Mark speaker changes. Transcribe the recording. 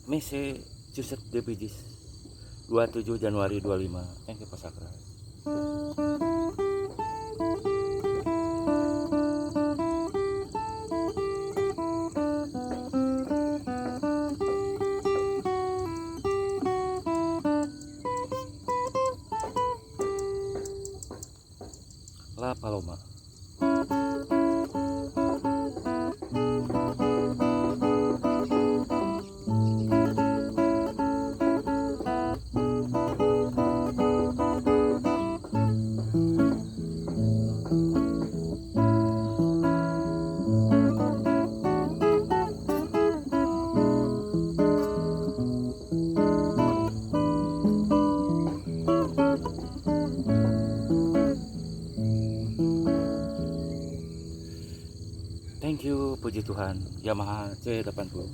Speaker 1: Massachusetts The Bee Gees 27 Januari 25 yang ke Pasakra. La Paloma. Thank you, puji Tuhan, Yamaha C80.